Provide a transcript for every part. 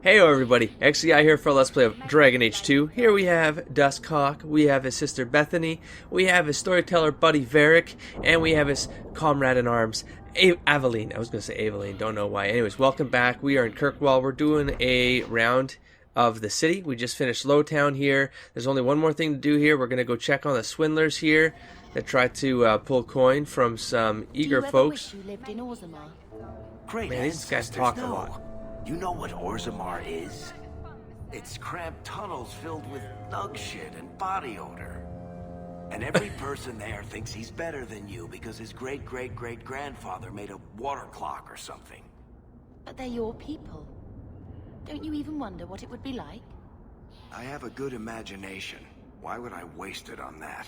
Hey everybody, XCI here for Let's Play of Dragon Age 2. Here we have Dustcock, we have his sister Bethany, we have his storyteller buddy Varric, and we have his comrade-in-arms Aveline. I was going to say Aveline, don't know why. Anyways, welcome back. We are in Kirkwall. We're doing a round of the city. We just finished Lowtown here. There's only one more thing to do here. We're going to go check on the swindlers here that tried to pull coin from some eager folks. Wish you lived in Orzammar? Great Man, these guys talk a lot. You know what Orzammar is? It's cramped tunnels filled with nug shit and body odor. And every person there thinks he's better than you because his great-great-great-grandfather made a water clock or something. But they're your people. Don't you even wonder what it would be like? I have a good imagination. Why would I waste it on that?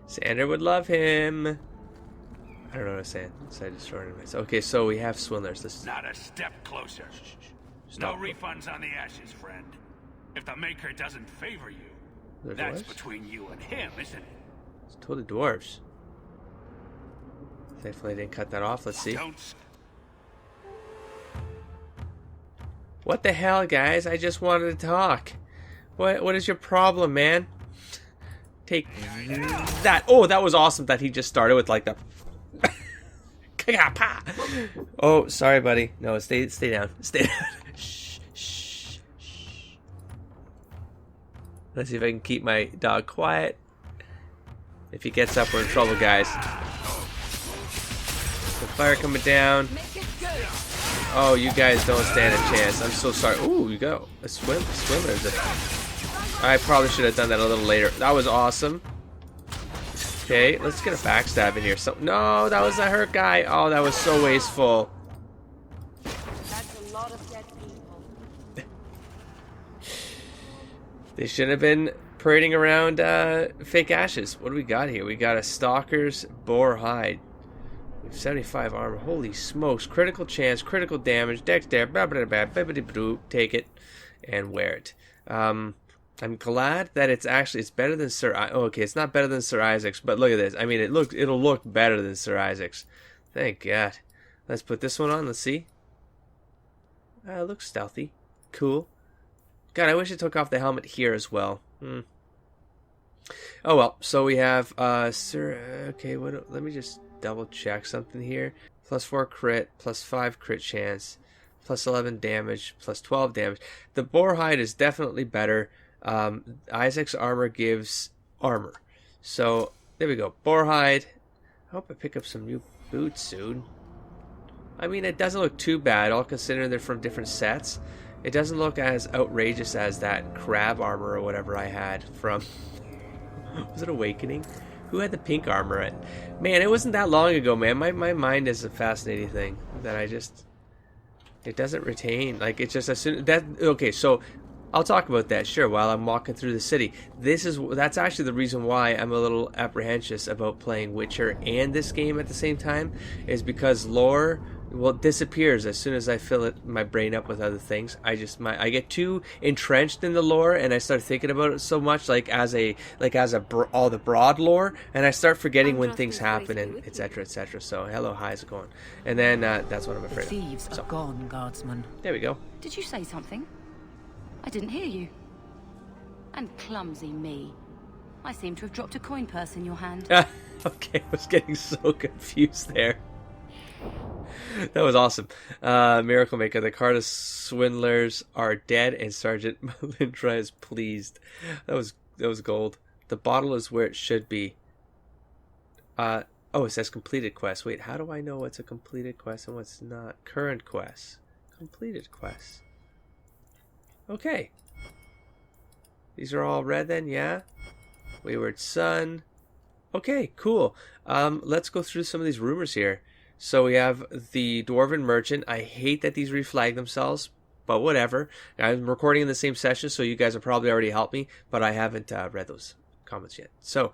Sander would love him. I don't know what I'm saying. So I destroyed him. Okay, so we have swindlers. This is not a step closer. No refunds on the ashes, friend. If the Maker doesn't favor you, that's between you and him, isn't it? It's totally dwarves. Thankfully I didn't cut that off. Let's see. What the hell, guys? I just wanted to talk. What is your problem, man? Take that. Oh, that was awesome that he just started with like the... Oh, sorry, buddy. No, stay down. Stay down. Shh, shh, shh. Let's see if I can keep my dog quiet. If he gets up, we're in trouble, guys. The fire coming down. Oh, you guys don't stand a chance. I'm so sorry. Ooh, you go. A swimmer. I probably should have done that a little later. That was awesome. Okay, let's get a backstab in here. So, no, that was a hurt guy. Oh, that was so wasteful. That's a lot of dead people. They shouldn't have been parading around fake ashes. What do we got here? We got a Stalker's Boar Hide. We have 75 armor. Holy smokes. Critical chance, critical damage, dexterity, blah, blah, blah, blah, blah, blah, take it and wear it. I'm glad that it's better than Sir okay, it's not better than Sir Isaac's, but look at this. I mean, it'll look better than Sir Isaac's. Thank God. Let's put this one on. Let's see. It looks stealthy. Cool. God, I wish it took off the helmet here as well. Oh well. So we have Sir. Okay, let me just double check something here. +4 crit, +5 crit chance, +11 damage, +12 damage. The boar hide is definitely better. Isaac's armor gives armor. So there we go. Boar hide. I hope I pick up some new boots soon. I mean, it doesn't look too bad, all considering they're from different sets. It doesn't look as outrageous as that crab armor or whatever I had from... Was it Awakening? Who had the pink armor? Man, it wasn't that long ago, man. My mind is a fascinating thing that I just... It doesn't retain. Like, it's just as soon... Okay, so... I'll talk about that, sure, while I'm walking through the city. That's actually the reason why I'm a little apprehensive about playing Witcher and this game at the same time, is because lore, well, disappears as soon as I fill my brain up with other things. I get too entrenched in the lore, and I start thinking about it so much, all the broad lore, and I start forgetting when things happen, and etc. etc. So, hello, how's it going? And then that's what I'm afraid of. Thieves are gone, guardsman. There we go. Did you say something? I didn't hear you. And clumsy me. I seem to have dropped a coin purse in your hand. Okay, I was getting so confused there. That was awesome. Miracle Maker, the card of swindlers are dead, and Sergeant Melindra is pleased. That was gold. The bottle is where it should be. Oh, it says completed quest. Wait, how do I know what's a completed quest and what's not? Current quest. Completed quest. Okay. These are all red then, yeah? Wayward Son. Okay, cool. Let's go through some of these rumors here. So we have the Dwarven Merchant. I hate that these reflag themselves, but whatever. I'm recording in the same session, so you guys have probably already helped me, but I haven't read those comments yet. So,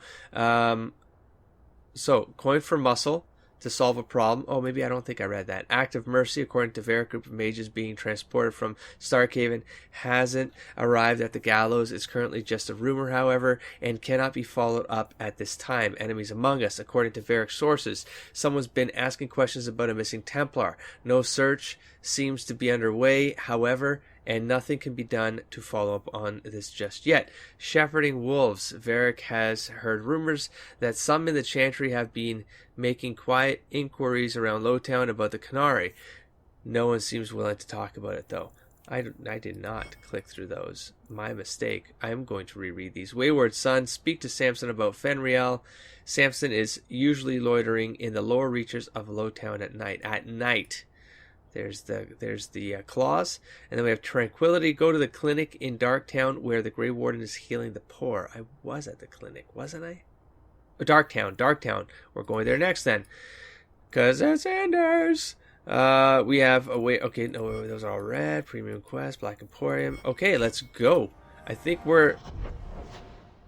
coin for muscle. to solve a problem. Oh, maybe I don't think I read that. Act of mercy, according to Varric, group of mages being transported from Starkhaven hasn't arrived at the gallows. It's currently just a rumor, however, and cannot be followed up at this time. Enemies among us, according to Varric sources. Someone's been asking questions about a missing Templar. No search seems to be underway, however, and nothing can be done to follow up on this just yet. Shepherding wolves. Varric has heard rumors that some in the Chantry have been making quiet inquiries around Lowtown about the Canary. No one seems willing to talk about it, though. I did not click through those. My mistake. I am going to reread these. Wayward Son, speak to Samson about Fenriel. Samson is usually loitering in the lower reaches of Lowtown at night. At night. There's the clause. And then we have Tranquility. Go to the clinic in Darktown where the Grey Warden is healing the poor. I was at the clinic, wasn't I? Oh, Darktown. We're going there next then. Because it's Anders. We have a way. Okay, no, those are all red. Premium Quest, Black Emporium. Okay, let's go. I think we're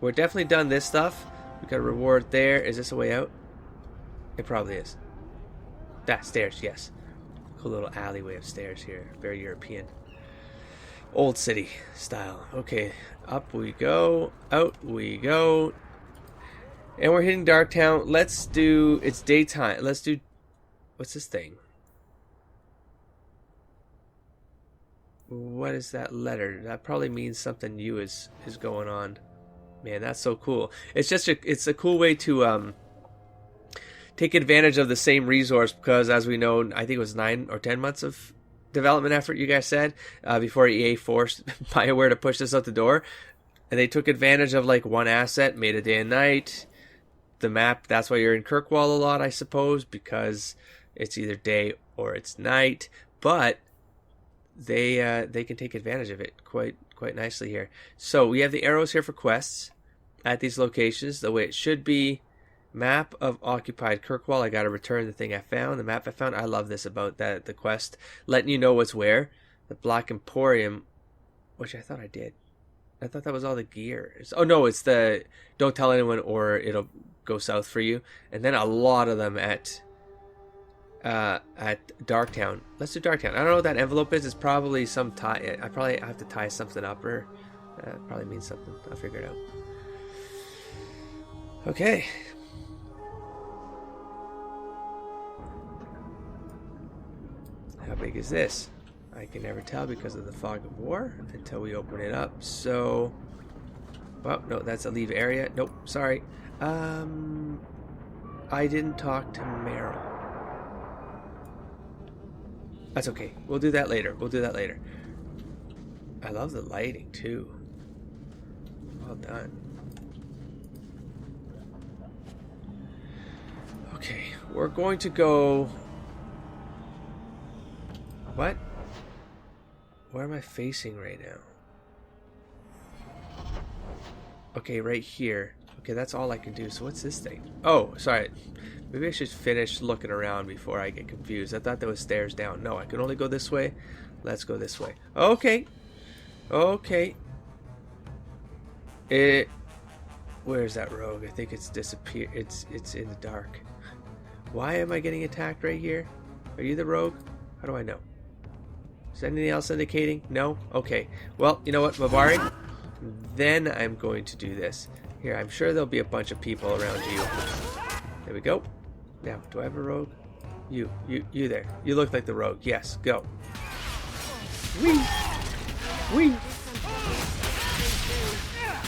definitely done this stuff. We got a reward there. Is this a way out? It probably is. That stairs, yes. Cool little alleyway of stairs here. Very European. Old city style. Okay, up we go. Out we go. And we're hitting Darktown. Let's do... It's daytime. Let's do... What's this thing? What is that letter? That probably means something new is going on. Man, that's so cool. It's just it's a cool way to take advantage of the same resource, because as we know, I think it was 9 or 10 months of development effort, you guys said, before EA forced BioWare to push this out the door. And they took advantage of like one asset, made it day and night. The map, that's why you're in Kirkwall a lot, I suppose, because it's either day or it's night. But they can take advantage of it quite nicely here. So we have the arrows here for quests at these locations, the way it should be. Map of occupied Kirkwall. I got to return the thing I found. The map I found. I love this about that. The quest letting you know what's where. The Black Emporium, which I thought I did. I thought that was all the gear. Oh no, it's the don't tell anyone or it'll go south for you. And then a lot of them at Darktown. Let's do Darktown. I don't know what that envelope is. It's probably some tie. I probably have to tie something up, or probably means something. I'll figure it out. Okay. How big is this? I can never tell because of the fog of war until we open it up. So, well, no, that's a leave area. Nope, sorry. I didn't talk to Meryl. That's okay. We'll do that later. I love the lighting too. Well done. Okay, we're going to go... What? Where am I facing right now? Okay, right here. Okay, that's all I can do. So what's this thing? Oh, sorry. Maybe I should finish looking around before I get confused. I thought there was stairs down. No, I can only go this way. Let's go this way. Okay. Okay. Where's that rogue? I think it's disappeared. It's in the dark. Why am I getting attacked right here? Are you the rogue? How do I know? Is anything else indicating? No? Okay. Well, you know what, Mavari? Then I'm going to do this. Here, I'm sure there'll be a bunch of people around you. There we go. Now, do I have a rogue? You there. You look like the rogue. Yes, go. Whee! Whee!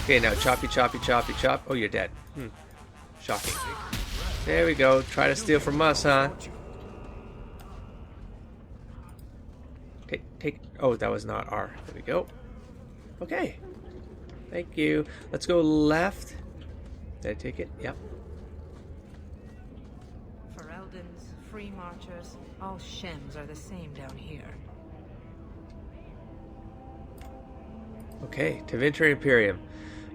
Okay, now choppy, chop. Oh, you're dead. Shocking. There we go. Try to steal from us, huh? Take. Oh, that was not R. There we go. Okay. Thank you. Let's go left. Did I take it? Yep. Fereldans, free marchers, all Shems are the same down here. Okay, Tevinter Imperium.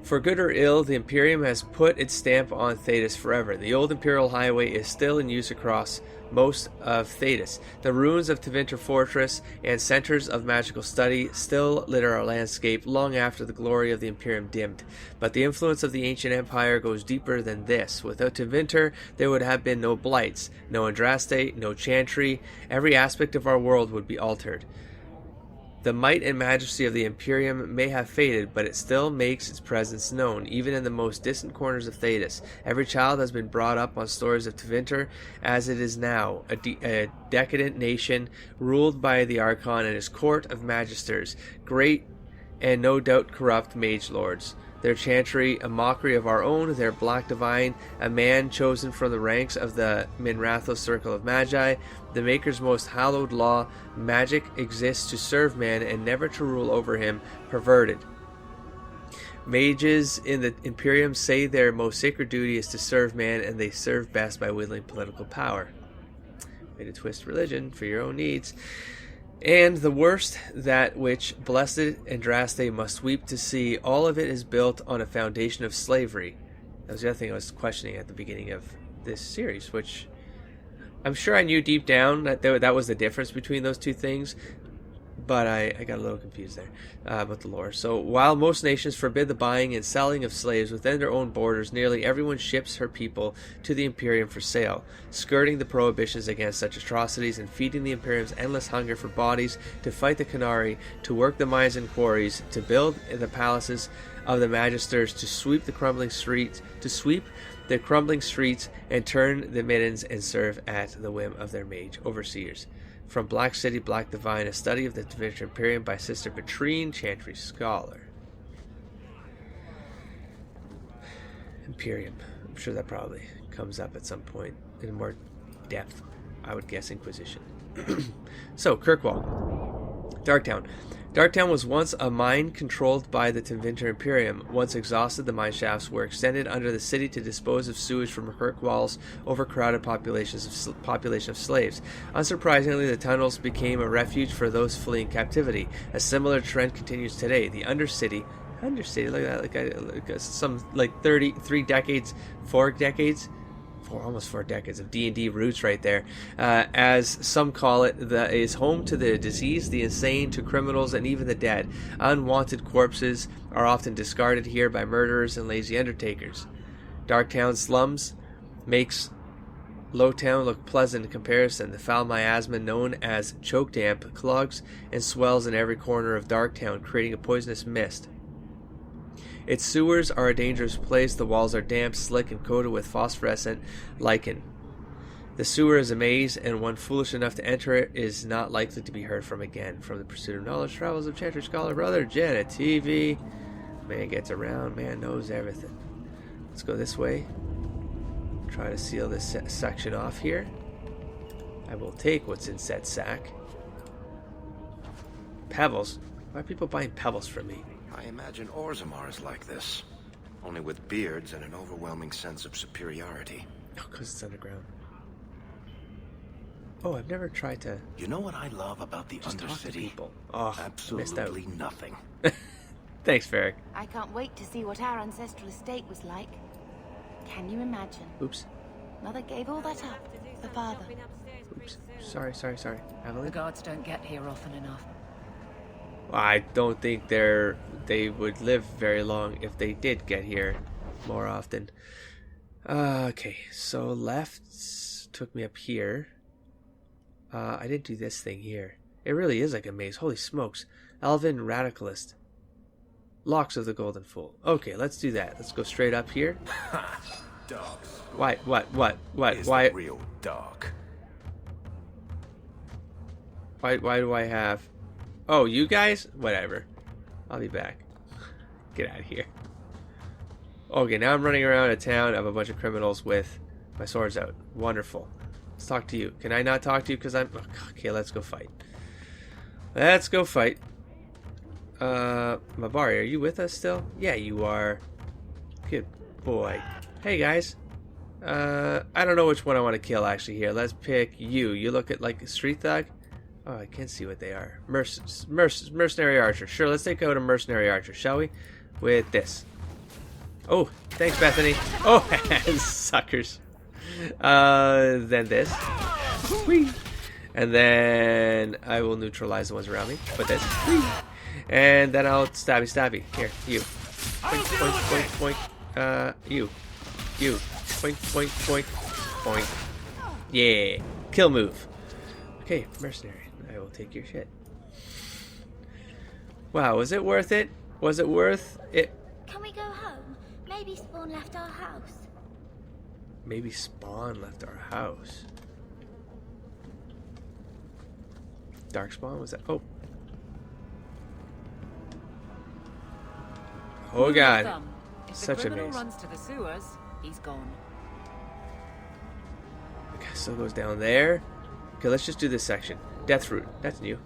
For good or ill, the Imperium has put its stamp on Thedas forever. The old Imperial Highway is still in use across most of Thedas. The ruins of Tevinter Fortress and centers of magical study still litter our landscape long after the glory of the Imperium dimmed. But the influence of the ancient empire goes deeper than this. Without Tevinter, there would have been no blights, no Andraste, no chantry. Every aspect of our world would be altered. The might and majesty of the Imperium may have faded, but it still makes its presence known, even in the most distant corners of Thedas. Every child has been brought up on stories of Tevinter, as it is now, a decadent nation ruled by the Archon and his court of magisters, great and no doubt corrupt mage lords. Their chantry, a mockery of our own, their black divine, a man chosen from the ranks of the Minrathos circle of magi, the Maker's most hallowed law. Magic exists to serve man and never to rule over him, perverted. Mages in the Imperium say their most sacred duty is to serve man, and they serve best by wielding political power. Way to twist religion for your own needs. And the worst, that which blessed Andraste must weep to see, all of it is built on a foundation of slavery. That was the other thing I was questioning at the beginning of this series, which I'm sure I knew deep down that that was the difference between those two things, but I got a little confused there about the lore. So while most nations forbid the buying and selling of slaves within their own borders, nearly everyone ships her people to the Imperium for sale, skirting the prohibitions against such atrocities and feeding the Imperium's endless hunger for bodies, to fight the Canari, to work the mines and quarries, to build the palaces of the magisters, to sweep the crumbling streets, and turn the middens and serve at the whim of their mage overseers. From Black City, Black Divine, a study of the Tevinter Imperium by Sister Petrine, Chantry Scholar. Imperium. I'm sure that probably comes up at some point in more depth. I would guess Inquisition. So, Kirkwall. Darktown. Darktown was once a mine controlled by the Tevinter Imperium. Once exhausted, the mine shafts were extended under the city to dispose of sewage from Kirkwall's overcrowded population of slaves. Unsurprisingly, the tunnels became a refuge for those fleeing captivity. A similar trend continues today. The Undercity, look at that, some 33 decades, 4 decades, almost 4 decades of D&D roots right there. As some call it, is home to the diseased, the insane, to criminals, and even the dead. Unwanted corpses are often discarded here by murderers and lazy undertakers. Darktown slums makes Lowtown look pleasant in comparison. The foul miasma known as choke damp clogs and swells in every corner of Darktown, creating a poisonous mist. Its sewers are a dangerous place. The walls are damp, slick, and coated with phosphorescent lichen. The sewer is a maze, and one foolish enough to enter it is not likely to be heard from again. From the pursuit of knowledge, travels of Chantry Scholar, Brother Janet TV. Man gets around, man knows everything. Let's go this way. Try to seal this section off here. I will take what's in said sack. Pebbles? Why are people buying pebbles from me? I imagine Orzammar is like this, only with beards and an overwhelming sense of superiority. Oh, because it's underground. Oh, I've never tried to... You know what I love about the just Undercity? talk to people. Oh, absolutely nothing. Thanks, Varric. I can't wait to see what our ancestral estate was like. Can you imagine? Oops. Mother gave all that up for father. Oops. Sorry. Evelyn? The guards don't get here often enough. I don't think they would live very long if they did get here more often. Okay, so left took me up here. I didn't do this thing here. It really is like a maze. Holy smokes. Elven Radicalist. Locks of the Golden Fool. Okay, let's do that. Let's go straight up here. Dogs. Why? Is Why? the real dog. Why do I have... Oh, you guys? Whatever. I'll be back. Get out of here. Okay, now I'm running around a town of a bunch of criminals with my swords out. Wonderful. Let's talk to you. Can I not talk to you? Because I'm... Okay, let's go fight. Let's go fight. Mabari, are you with us still? Yeah, you are. Good boy. Hey, guys. I don't know which one I want to kill, actually, here. Let's pick you. You look at, like, a street thug. Oh, I can't see what they are. Mercenary archer. Sure, let's take out a mercenary archer, shall we? With this. Oh, thanks, Bethany. Oh, suckers. Then this. Whee! And then I will neutralize the ones around me. Put this. Whee! And then I'll stabby. Here, you. Point. You. Point. Yeah. Kill move. Okay, mercenary. I will take your shit. Wow, was it worth it? Was it worth it? Can we go home? Maybe Spawn left our house. Maybe Spawn left our house. Darkspawn, was that? Oh. Oh god. Such a maze. Runs to the sewers, he's gone. Okay, so it goes down there. Okay, let's just do this section. Deathroot, that's new.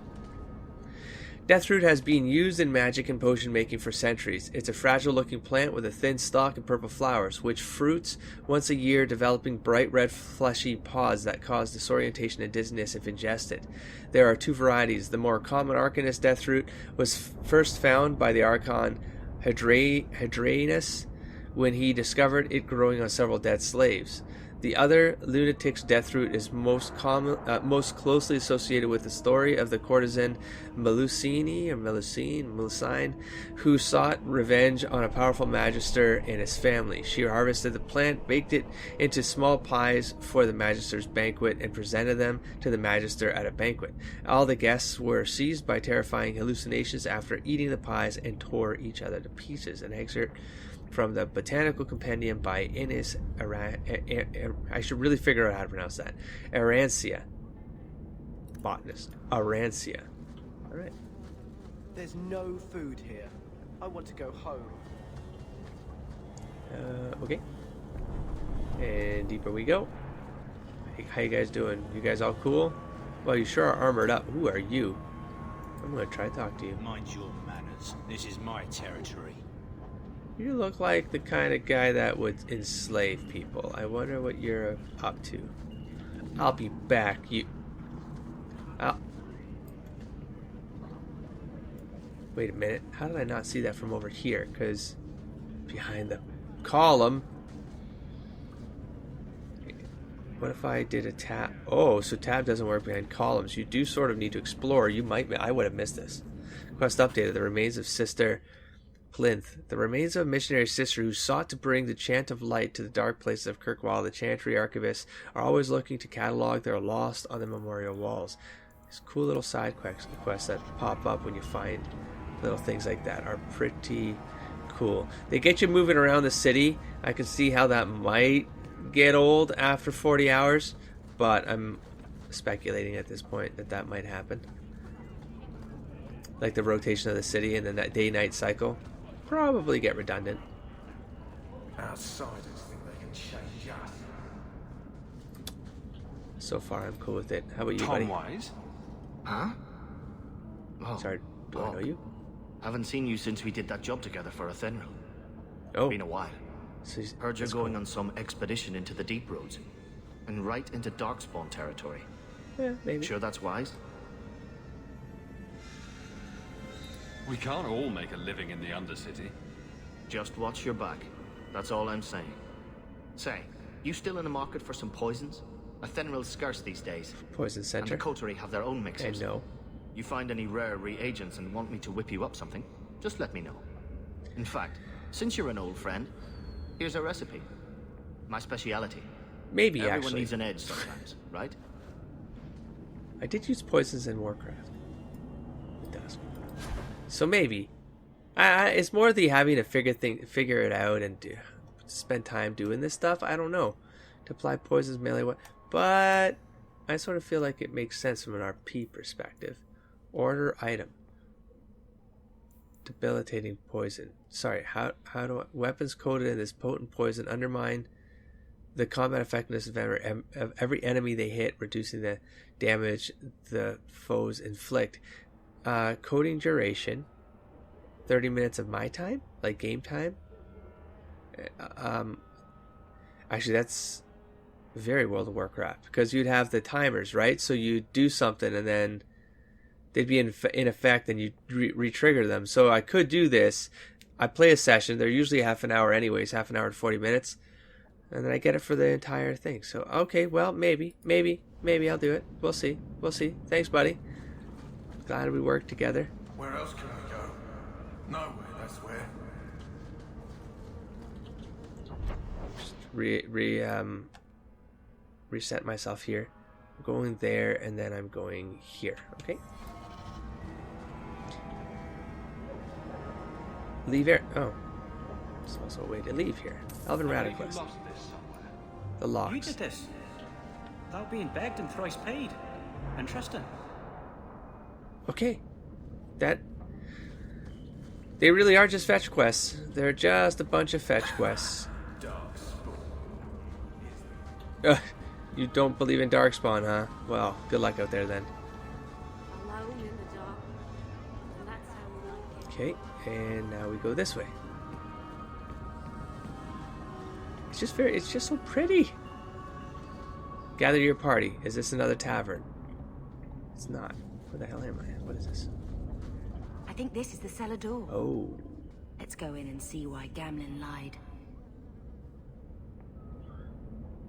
Deathroot has been used in magic and potion making for centuries. It's a fragile looking plant with a thin stalk and purple flowers, which fruits once a year, developing bright red fleshy pods that cause disorientation and dizziness if ingested. There are two varieties. The more common Arcanist Deathroot was first found by the Archon Hadrianus when he discovered it growing on several dead slaves. The other, Lunatic's Deathroot, is most closely associated with the story of the courtesan Melusine, who sought revenge on a powerful magister and his family. She harvested the plant, baked it into small pies for the magister's banquet, and presented them to the magister at a banquet. All the guests were seized by terrifying hallucinations after eating the pies and tore each other to pieces. An excerpt from the Botanical Compendium by Innis I should really figure out how to pronounce that. Arancia. Botanist. Arancia. Alright. There's no food here. I want to go home. Okay. And deeper we go. Hey, how you guys doing? You guys all cool? Well, you sure are armored up. Who are you? I'm gonna try to talk to you. Mind your manners. This is my territory. You look like the kind of guy that would enslave people. I wonder what you're up to. I'll be back. Wait a minute. How did I not see that from over here? Because behind the column. What if I did a tab? Oh, so tab doesn't work behind columns. You do sort of need to explore. You might. I would have missed this. Quest updated. The remains of Sister Plinth. The remains of a missionary sister who sought to bring the chant of light to the dark places of Kirkwall. The chantry archivists are always looking to catalog their lost on the memorial walls. These cool little side quests that pop up when you find little things like that are pretty cool. They get you moving around the city. I can see how that might get old after 40 hours, but I'm speculating at this point that might happen. Like the rotation of the city and then that day-night cycle. Probably get redundant. Outsiders think they can change us. So far, I'm cool with it. How about you, Tom buddy? Wise? Huh? Oh, Sorry, do I know you? Haven't seen you since we did that job together for Athenril. Oh, Been a while. so Heard you're that's going cool. on some expedition into the deep roads. And right into Darkspawn territory. Yeah, maybe. Sure that's wise? We can't all make a living in the Undercity. Just watch your back. That's all I'm saying. Say, you still in the market for some poisons? Athenril's scarce these days. Poison And Center. the coterie have their own mixers. I know. You find any rare reagents and want me to whip you up something, just let me know. In fact, since you're an old friend, here's a recipe. My speciality. Maybe, Everyone actually. needs an edge sometimes, right? I did use poisons in Warcraft. It does. So maybe. It's more the having to figure it out and spend time doing this stuff. I don't know. To apply poisons melee, but I sort of feel like it makes sense from an RP perspective. Order item. Debilitating poison. Sorry, how do weapons coated in this potent poison undermine the combat effectiveness of every enemy they hit, reducing the damage the foes inflict. Coding duration, 30 minutes of my time, like game time. Actually, that's very World of Warcraft, because you'd have the timers, right? So you do something and then they'd be in effect and you re-trigger them. So I could do this I play a session. They're usually half an hour anyways, half an hour and 40 minutes. And then I get it for the entire thing. So, okay, well, maybe I'll do it. We'll see. Thanks, buddy. Glad we worked together. Where else can we go? Nowhere, that's where. Just reset myself here. I'm going there, and then I'm going here. Okay. Leave air. Oh. There's also a way to leave here. Elven Radiclist. The locks. You did this. Without being begged and thrice paid. Interesting. Okay. That... They really are just fetch quests. They're just a bunch of fetch quests. You don't believe in Darkspawn, huh? Well, good luck out there then. Okay, and now we go this way. It's just so pretty. Gather your party. Is this another tavern? It's not. Where the hell am I? What is this? I think this is the cellar door. Oh. Let's go in and see why Gamlin lied.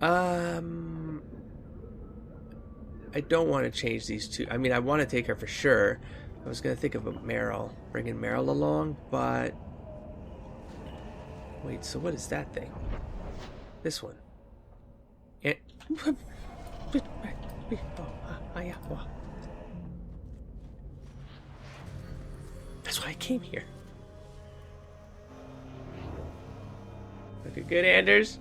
I don't want to change these two. I mean, I want to take her for sure. I was going to think of a Meryl. Bringing Meryl along, but... Wait, so what is that thing? This one. That's why I came here. Looking good, Anders.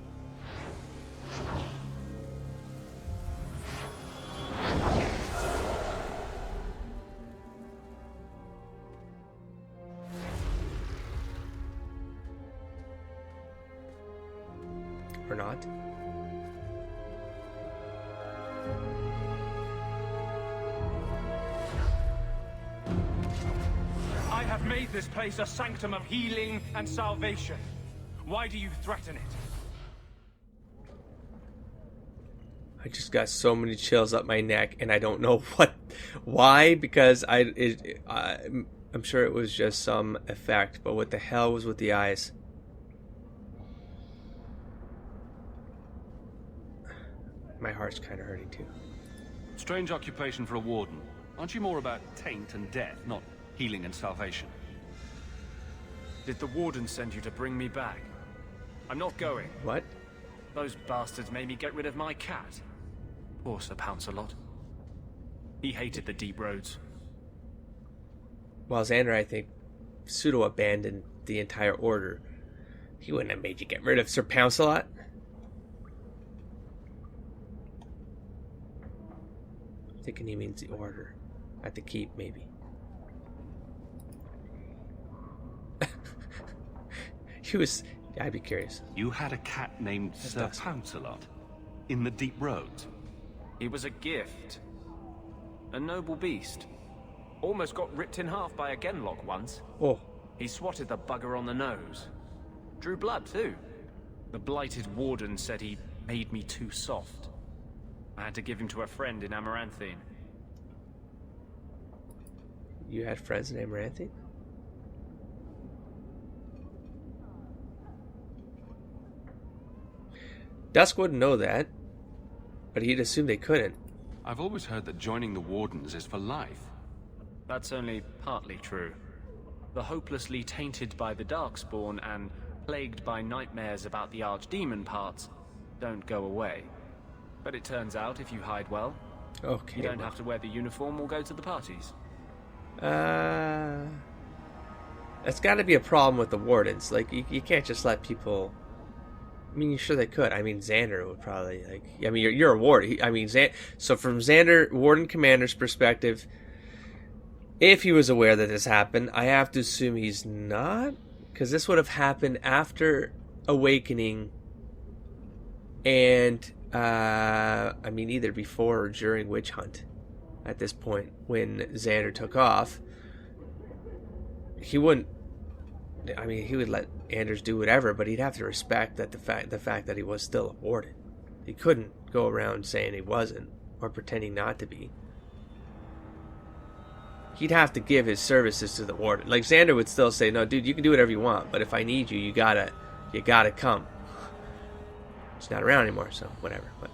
Or not. I have made this place a sanctum of healing and salvation. Why do you threaten it? I just got so many chills up my neck, and I don't know why, because I'm sure it was just some effect, but what the hell was with the eyes? My heart's kind of hurting too. Strange occupation for a warden. Aren't you more about taint and death, not healing and salvation? Did the warden send you to bring me back? I'm not going. What? Those bastards made me get rid of my cat. Poor Sir Pouncelot. He hated the deep roads. Well, Xander, I think, pseudo-abandoned the entire order. He wouldn't have made you get rid of Sir Pouncelot. I'm thinking he means the order. At the keep, maybe. I'd be curious. You had a cat named Sir Pouncelot in the deep roads? He was a gift. A noble beast. Almost got ripped in half by a genlock once. Oh. He swatted the bugger on the nose. Drew blood, too. The blighted warden said he made me too soft. I had to give him to a friend in Amaranthine. You had friends in Amaranthine? Dusk wouldn't know that, but he'd assume they couldn't. I've always heard that joining the Wardens is for life. That's only partly true. The hopelessly tainted by the Darkspawn and plagued by nightmares about the Archdemon parts don't go away. But it turns out if you hide well, okay, you don't have to wear the uniform or go to the parties. That's got to be a problem with the Wardens. Like, you can't just let people... I mean, sure they could. I mean, Xander would probably, like... I mean, you're a warden. So from Xander, Warden Commander's perspective, if he was aware that this happened, I have to assume he's not. Because this would have happened after Awakening and, I mean, either before or during Witch Hunt at this point, when Xander took off. He wouldn't... I mean, he would let Anders do whatever, but he'd have to respect that the fact that he was still a warden. He couldn't go around saying he wasn't, or pretending not to be. he'd have to give his services to the Warden. Like, Xander would still say, no, dude, you can do whatever you want, but if I need you, you gotta come. He's not around anymore, so whatever, but...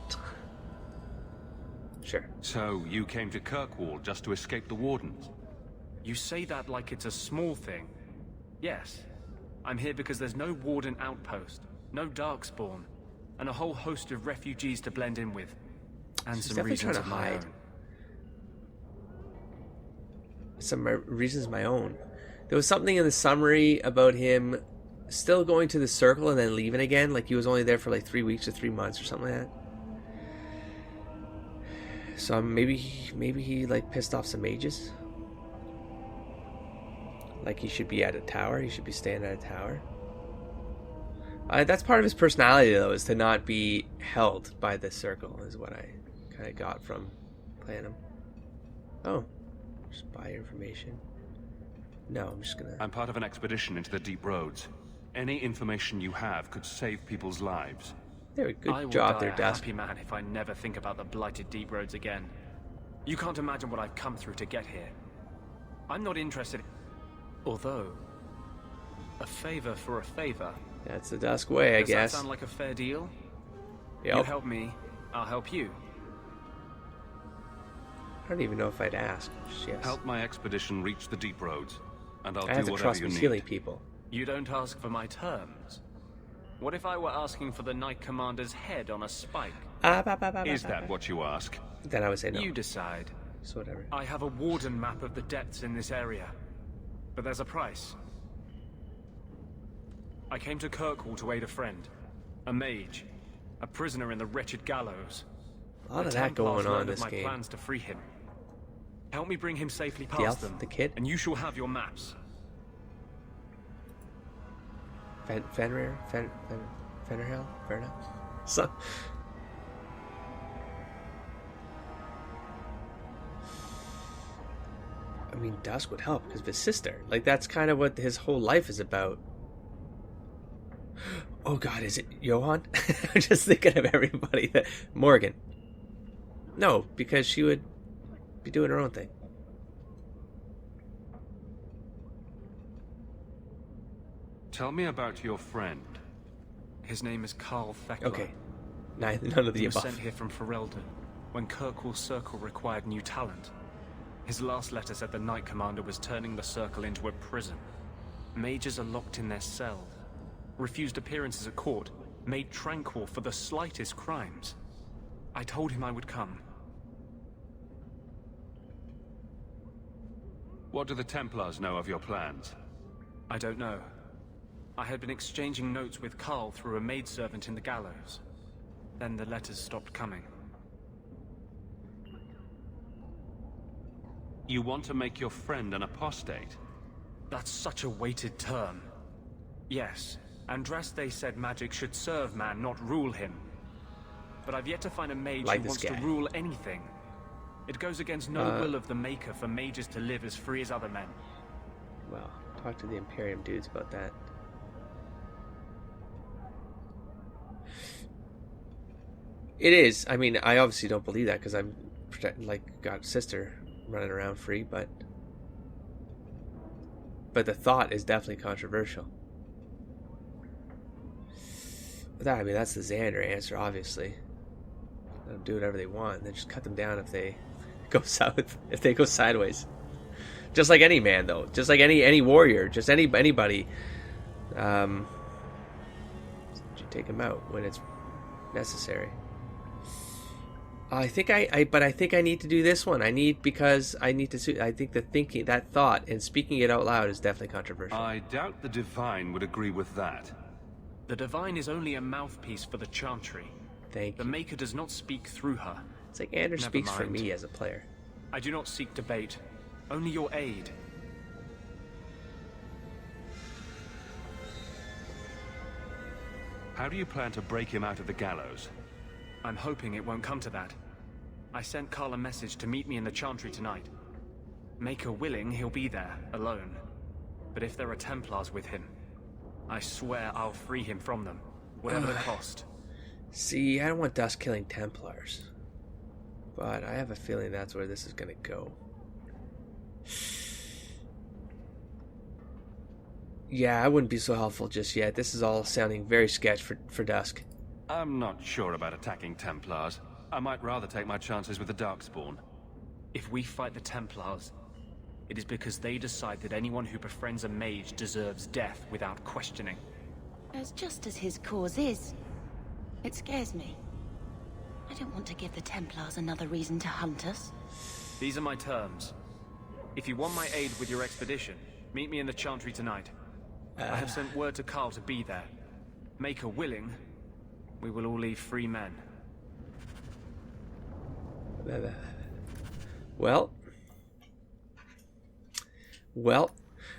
Sure. So, you came to Kirkwall just to escape the Wardens? You say that like it's a small thing. Yes. I'm here because there's no Warden outpost, no Darkspawn, and a whole host of refugees to blend in with. And She's some reasons of my own. Some reasons of my own. There was something in the summary about him still going to the circle and then leaving again, like he was only there for like 3 weeks or 3 months or something like that. So maybe he like pissed off some mages. Like he should be at a tower. He should be staying at a tower. That's part of his personality, though, is to not be held by the circle, is what I kind of got from playing him. Oh, just buy information. No, I'm just gonna... I'm part of an expedition into the deep roads. Any information you have could save people's lives. There, good job there, Dusk. Dusk. Happy man if I never think about the blighted deep roads again. You can't imagine what I've come through to get here. I'm not interested... Although... a favor for a favor. That's the Dusk way, I guess. Does that sound like a fair deal? Yep. You help me, I'll help you. I don't even know if I'd ask. Yes. Help my expedition reach the deep roads, and I'll I have do to whatever trust you with need. healing people. You don't ask for my terms. What if I were asking for the Knight Commander's head on a spike? Is that what you ask? Then I would say no. You decide. So whatever. I have a Warden map of the depths in this area, but there's a price. I came to Kirkwall to aid a friend, a mage, a prisoner in the wretched gallows. A lot of that going on in this my game. Plans to free him. Help me bring him safely The past elf, them, the kid, and you shall have your maps. Fenrir, so. I mean, Dusk would help because of his sister. Like, that's kind of what his whole life is about. Oh God, is it Johan? I'm just thinking of everybody. That Morgan. No, because she would be doing her own thing. Tell me about your friend. His name is Carl Thekla. Okay. None of the He was above. sent here from Ferelden when Kirkwall Circle required new talent. His last letter said the Knight Commander was turning the Circle into a prison. Mages are locked in their cells, refused appearances at court, made tranquil for the slightest crimes. I told him I would come. What do the Templars know of your plans? I don't know. I had been exchanging notes with Carl through a maidservant in the gallows. Then the letters stopped coming. You want to make your friend an apostate? That's such a weighted term. Yes, Andraste said magic should serve man, not rule him. But I've yet to find a mage Like who this wants guy. to rule anything. It goes against no will of the Maker for mages to live as free as other men. Well, talk to the Imperium dudes about that. It is. I mean, I obviously don't believe that because I'm like got a sister running around free, but the thought is definitely controversial. But that, I mean, that's the Xander answer, obviously. Let them do whatever they want, and then just cut them down if they go south, if they go sideways. Just like any man, though. Just like any warrior. Just anybody. You take them out when it's necessary. I think I need to do this one. I think the thinking, that thought, and speaking it out loud is definitely controversial. I doubt the Divine would agree with that. The Divine is only a mouthpiece for the Chantry. Thank you. The Maker does not speak through her. It's like Andrew Never speaks for mind. me as a player. I do not seek debate, only your aid. How do you plan to break him out of the gallows? I'm hoping it won't come to that. I sent Carl a message to meet me in the Chantry tonight. Maker willing, he'll be there, alone. But if there are Templars with him, I swear I'll free him from them, whatever the cost. See, I don't want Dusk killing Templars. But I have a feeling that's where this is going to go. Yeah, I wouldn't be so helpful just yet. This is all sounding very sketch for dusk. I'm not sure about attacking Templars. I might rather take my chances with the Darkspawn. If we fight the Templars, it is because they decide that anyone who befriends a mage deserves death without questioning. As just as his cause is, it scares me. I don't want to give the Templars another reason to hunt us. These are my terms. If you want my aid with your expedition, meet me in the Chantry tonight. I have sent word to Carl to be there. Make her willing, we will all leave free men. Well.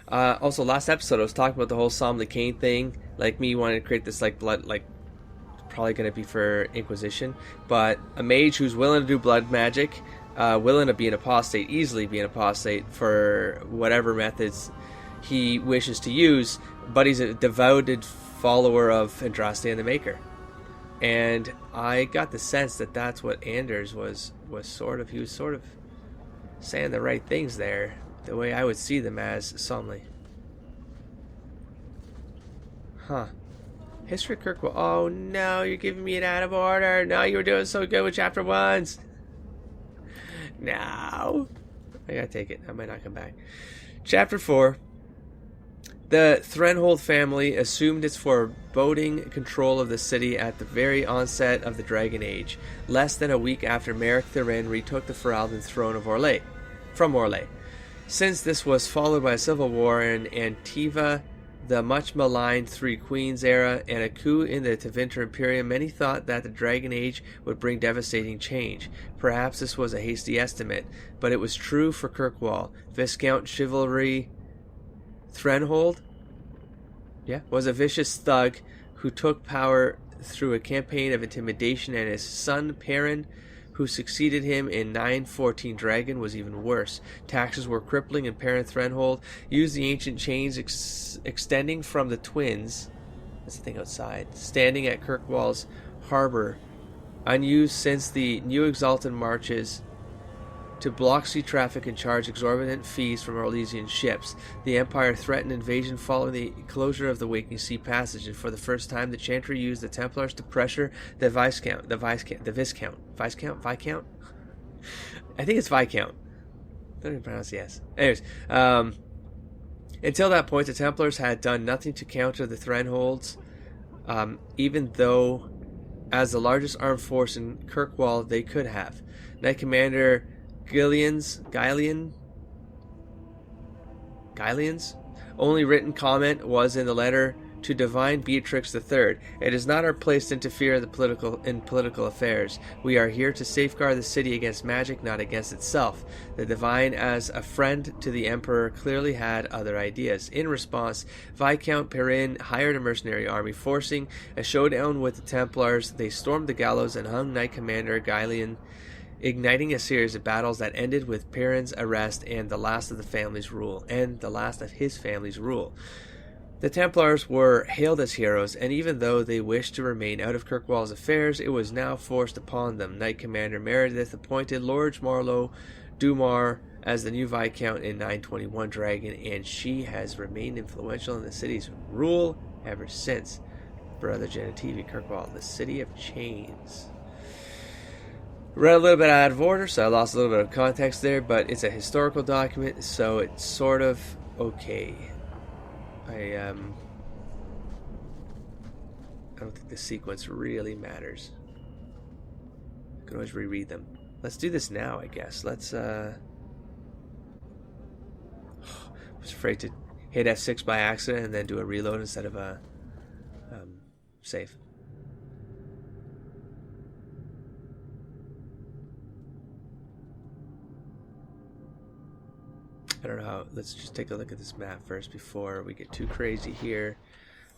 Also, last episode I was talking about the whole Somley Kane thing. Like me wanting to create this like blood, like probably going to be for Inquisition, but a mage who's willing to do blood magic, willing to be an apostate, easily be an apostate for whatever methods he wishes to use, but he's a devoted follower of Andraste and the Maker. And I got the sense that that's what Anders was sort of, he was sort of saying the right things there, the way I would see them as Somley. Huh. History of Kirkwall. Oh no, you're giving me it out of order. No, you were doing so good with chapter 1s. No. I gotta take it. I might not come back. Chapter 4. The Threnhold family assumed its foreboding control of the city at the very onset of the Dragon Age, less than a week after Merrick Therin retook the Ferelden throne of from Orlais. Since this was followed by a civil war in Antiva, the much-maligned Three Queens era, and a coup in the Tevinter Imperium, many thought that the Dragon Age would bring devastating change. Perhaps this was a hasty estimate, but it was true for Kirkwall. Viscount Chivalry Threnhold, was a vicious thug who took power through a campaign of intimidation, and his son Perrin, who succeeded him in 914 Dragon, was even worse. Taxes were crippling, and Perrin Threnhold used the ancient chains extending from the twins, that's the thing outside, standing at Kirkwall's harbor, unused since the new Exalted marches, to block sea traffic and charge exorbitant fees from Orlesian ships. The Empire threatened invasion following the closure of the Waking Sea Passage, and for the first time the Chantry used the Templars to pressure the Viscount. I think it's Viscount. I don't even pronounce the S. Anyways, until that point the Templars had done nothing to counter the Threnholds, even though as the largest armed force in Kirkwall they could have. Knight Commander Gillian's only written comment was in the letter to Divine Beatrix III. It is not our place to interfere in political affairs. We are here to safeguard the city against magic, not against itself. The Divine, as a friend to the Emperor, clearly had other ideas. In response, Viscount Perrin hired a mercenary army. Forcing a showdown with the Templars, they stormed the gallows and hung Knight Commander Gillian, igniting a series of battles that ended with Perrin's arrest and the last of his family's rule. The Templars were hailed as heroes, and even though they wished to remain out of Kirkwall's affairs, it was now forced upon them. Knight Commander Meredith appointed Lord Marlowe Dumar as the new Viscount in 921 Dragon, and she has remained influential in the city's rule ever since. Brother Genitivi, Kirkwall, the City of Chains. Read a little bit out of order, so I lost a little bit of context there, but it's a historical document, so it's sort of okay. I don't think the sequence really matters. I can always reread them. Let's do this now, I guess. Let's, I was afraid to hit F6 by accident and then do a reload instead of a save. I don't know how. Let's just take a look at this map first before we get too crazy here.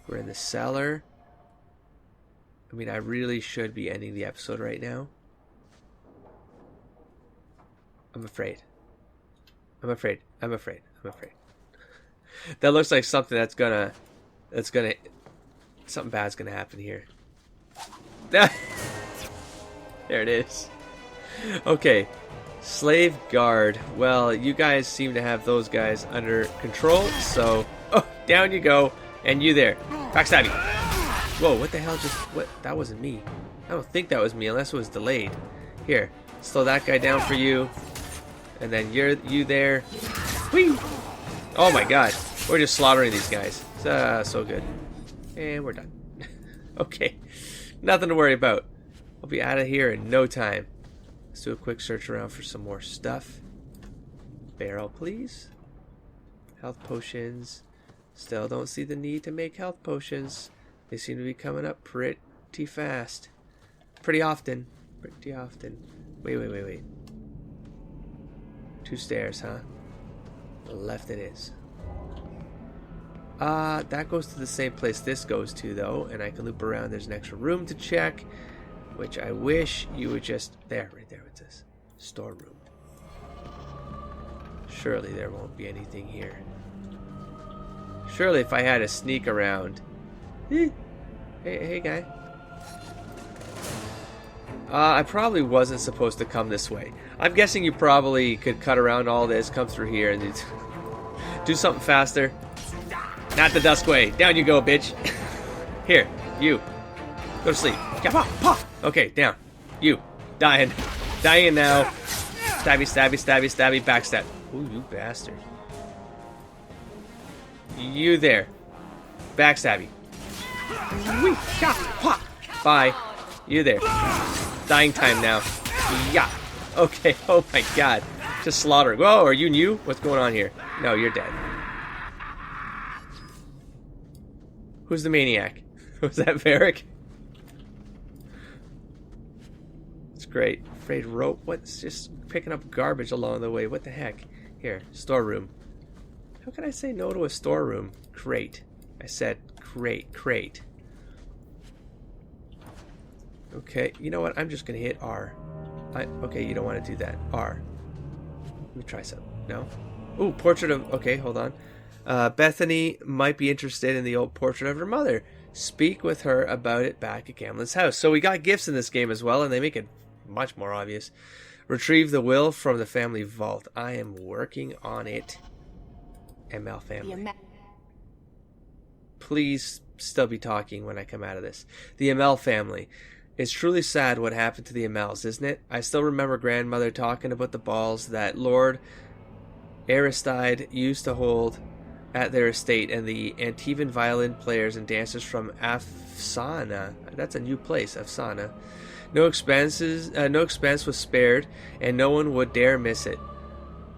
We're in the cellar. I mean, I really should be ending the episode right now. I'm afraid. That looks like something something bad's gonna happen here. There it is. Okay. Slave guard. Well, you guys seem to have those guys under control, so... Oh, down you go. And you there. Backstab you. Whoa, what the hell just... What? That wasn't me. I don't think that was me, unless it was delayed. Here, slow that guy down for you. And then you there. Whee! Oh my god. We're just slaughtering these guys. So good. And we're done. Okay. Nothing to worry about. I'll be out of here in no time. Let's do a quick search around for some more stuff. Barrel, please. Health potions. Still don't see the need to make health potions. They seem to be coming up pretty fast. Pretty often. Pretty often. Wait. 2 stairs, huh? Left it is. That goes to the same place this goes to, though. And I can loop around. There's an extra room to check. Which I wish you would just... There, right there it says. Storeroom. Surely there won't be anything here. Surely if I had a sneak around... Hey guy. I probably wasn't supposed to come this way. I'm guessing you probably could cut around all this, come through here, and do something faster. Not the dusk way. Down you go, bitch. Here, you. Go to sleep. Okay, down. You. Dying. Dying now. Stabby, backstab. Ooh, you bastard. You there. Backstabby. Bye. You there. Dying time now. Yeah. Okay. Oh my god. Just slaughtering. Whoa, are you new? What's going on here? No, you're dead. Who's the maniac? Was that Varric? It's great. Frayed rope. What's just picking up garbage along the way? What the heck? Here, storeroom. How can I say no to a storeroom? Crate. I said crate. Okay, you know what? I'm just gonna hit R. Okay, you don't want to do that. R. Let me try some. No? Ooh, portrait of... Okay, hold on. Bethany might be interested in the old portrait of her mother. Speak with her about it back at Gamlen's house. So we got gifts in this game as well, and they make it much more obvious. Retrieve the will from the family vault. I am working on it. Amell family. Please still be talking when I come out of this. The Amell family. It's truly sad what happened to the Amells, isn't it? I still remember grandmother talking about the balls that Lord Aristide used to hold at their estate, and the Antivan violin players and dancers from Afsana. That's a new place, Afsana. No expense was spared, and no one would dare miss it,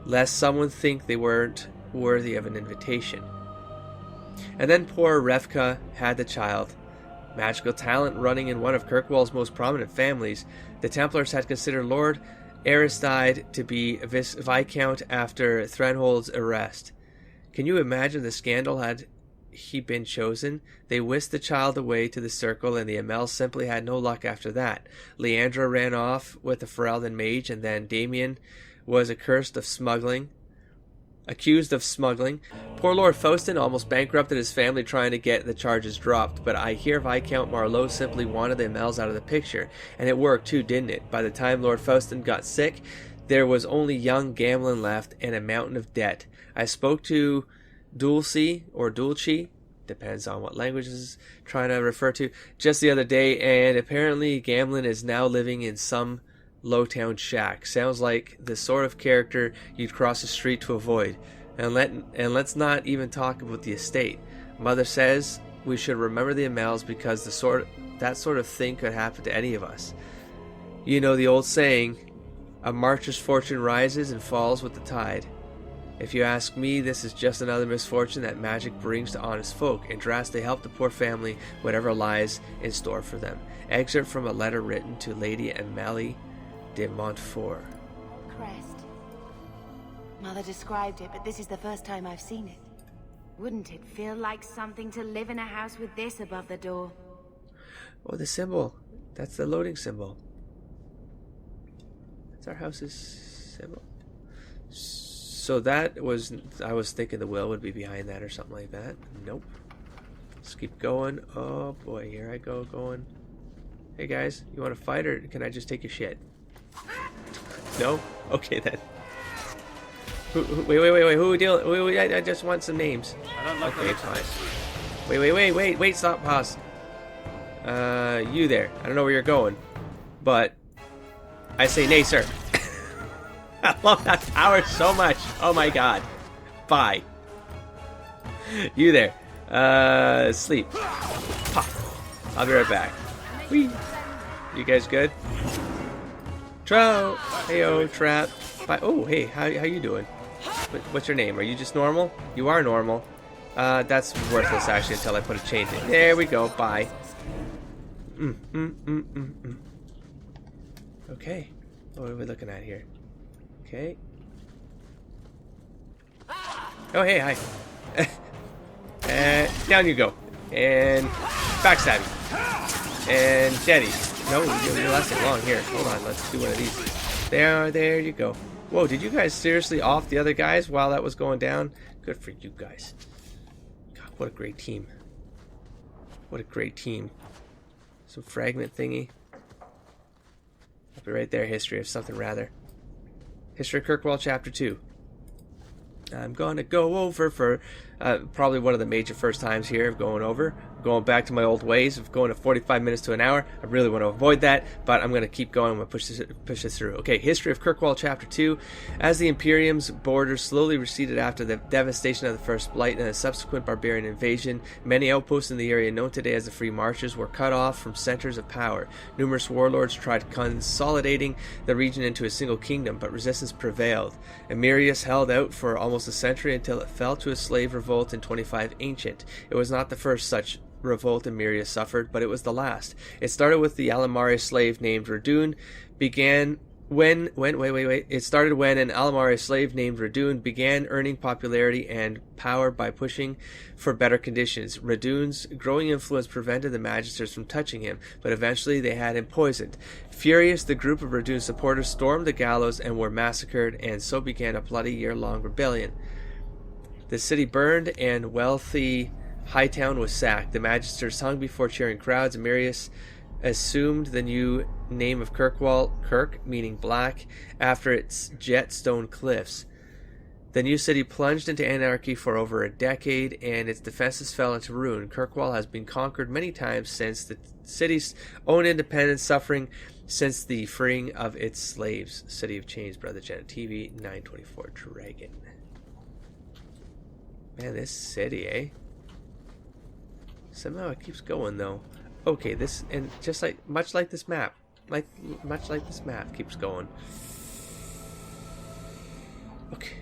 lest someone think they weren't worthy of an invitation. And then poor Revka had the child. Magical talent running in one of Kirkwall's most prominent families. The Templars had considered Lord Aristide to be Viscount after Threnhold's arrest. Can you imagine the scandal had he been chosen? They whisked the child away to the circle, and the Amells simply had no luck after that. Leandra ran off with the Ferelden mage, and then Damien was accused of smuggling. Poor Lord Faustin almost bankrupted his family trying to get the charges dropped, but I hear Viscount Marlowe simply wanted the Amells out of the picture, and it worked too, didn't it? By the time Lord Faustin got sick, there was only young Gamlen left and a mountain of debt. I spoke to Dulce, depends on what language is trying to refer to, just the other day, and apparently Gamlen is now living in some low-town shack. Sounds like the sort of character you'd cross the street to avoid. And let's not even talk about the estate. Mother says we should remember the Amells because that sort of thing could happen to any of us. You know the old saying, a marcher's fortune rises and falls with the tide. If you ask me, this is just another misfortune that magic brings to honest folk, and drastically help the poor family whatever lies in store for them. Excerpt from a letter written to Lady Amell de Montfort. Crest. Mother described it, but this is the first time I've seen it. Wouldn't it feel like something to live in a house with this above the door? Oh, the symbol. That's the loading symbol. That's our house's symbol. So that was... I was thinking the will would be behind that or something like that. Nope. Let's keep going. Oh boy, here I go going. Hey guys, you want to fight or can I just take your shit? No? Okay then. Wait. Who are we dealing? Wait, I just want some names. I don't like okay, fine. Wait, stop, pause. You there. I don't know where you're going, but I say nay, sir. I love that tower so much. Oh my god. Bye. You there. Sleep. Pop. I'll be right back. Whee. You guys good? Trout. Heyo, trap. Bye. Oh, hey, how you doing? What's your name? Are you just normal? You are normal. That's worthless actually until I put a chain in. There we go. Bye. Okay. What are we looking at here? Okay. Oh, hey, hi. Down you go. And backstab you. And daddy. No, you're lasting long. Here, hold on. Let's do one of these. There you go. Whoa, did you guys seriously off the other guys while that was going down? Good for you guys. God, what a great team. What a great team. Some fragment thingy. I'll be right there. History of something rather. History of Kirkwall, Chapter 2. I'm gonna go over for probably one of the major first times here of going over. Going back to my old ways of going at 45 minutes to an hour. I really want to avoid that, but I'm going to keep going. I'm going to push this through. Okay, History of Kirkwall, Chapter 2. As the Imperium's borders slowly receded after the devastation of the First Blight and a subsequent barbarian invasion, many outposts in the area known today as the Free Marches were cut off from centers of power. Numerous warlords tried consolidating the region into a single kingdom, but resistance prevailed. Emirius held out for almost a century until it fell to a slave revolt in 25 Ancient. It was not the first such revolt Imperium suffered, but it was the last. It started with the Alamari slave named Radun It started when an Alamari slave named Radun began earning popularity and power by pushing for better conditions. Radun's growing influence prevented the Magisters from touching him, but eventually they had him poisoned. Furious, the group of Radun's supporters stormed the gallows and were massacred, and so began a bloody year-long rebellion. The city burned, and wealthy Hightown was sacked. The Magisters hung before cheering crowds. Emirius assumed the new name of Kirkwall, Kirk, meaning black, after its jet stone cliffs. The new city plunged into anarchy for over a decade, and its defenses fell into ruin. Kirkwall has been conquered many times since the city's own independence, suffering since the freeing of its slaves. City of Chains, Brother Janet TV, 924 Dragon. Man, this city, eh? Somehow it keeps going though. Okay, this, and just like much like this map keeps going. Okay,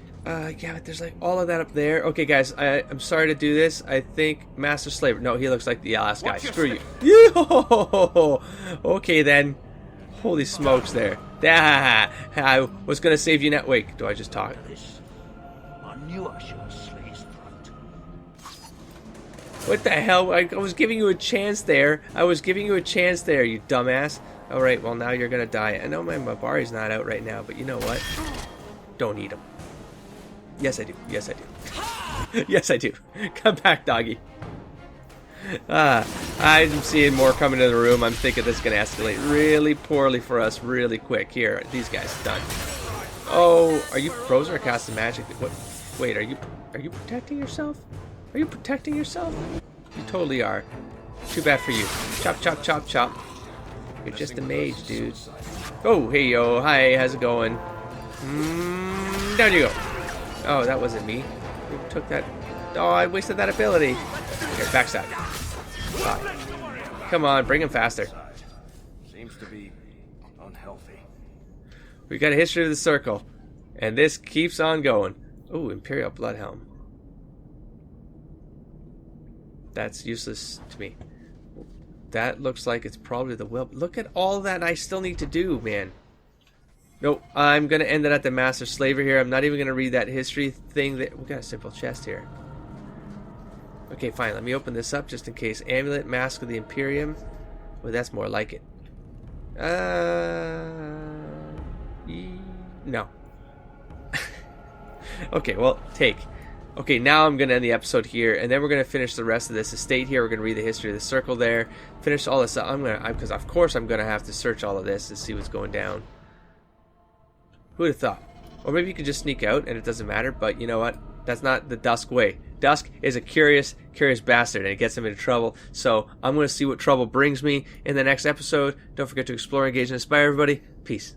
yeah, but there's like all of that up there. Okay, guys, I'm sorry to do this. I think Master Slaver. No, he looks like the last guy. Screw you. Yo! Okay then. Holy smokes, there. I was gonna save you. Net. Wait, do I just talk? I knew I should have slit his throat. What the hell? I was giving you a chance there. you dumbass. Alright, well now you're gonna die. I know my Mabari's not out right now, but you know what? Don't eat him. Yes, I do. Yes, I do. Yes, I do. Come back, doggy. I'm seeing more coming to the room. I'm thinking this is gonna escalate really poorly for us really quick. Here, these guys done. Oh, are you frozen or casting magic? What? Wait, are you protecting yourself? Are you protecting yourself? You totally are. Too bad for you. Chop, chop, chop, chop. You're just a mage, dude. Oh, hey, yo. Hi, how's it going? Down you go. Oh, that wasn't me. Who took that? Oh, I wasted that ability. Here, backstab. Bye. Come on, bring him faster. Seems to be unhealthy. We got a history of the circle. And this keeps on going. Ooh, Imperial Bloodhelm. That's useless to me. That looks like it's probably the will. Look at all that I still need to do, man. Nope, I'm going to end it at the Master Slaver here. I'm not even going to read that history thing. We got a simple chest here. Okay, fine. Let me open this up just in case. Amulet, Mask of the Imperium. Well, that's more like it. No. Okay, well, take. Okay, now I'm going to end the episode here, and then we're going to finish the rest of this estate here. We're going to read the history of the circle there. Finish all this up. Because of course I'm going to have to search all of this to see what's going down. Who would have thought? Or maybe you could just sneak out and it doesn't matter, but you know what? That's not the Dusk way. Dusk is a curious bastard, and it gets him into trouble. So I'm going to see what trouble brings me in the next episode. Don't forget to explore, engage, and inspire everybody. Peace.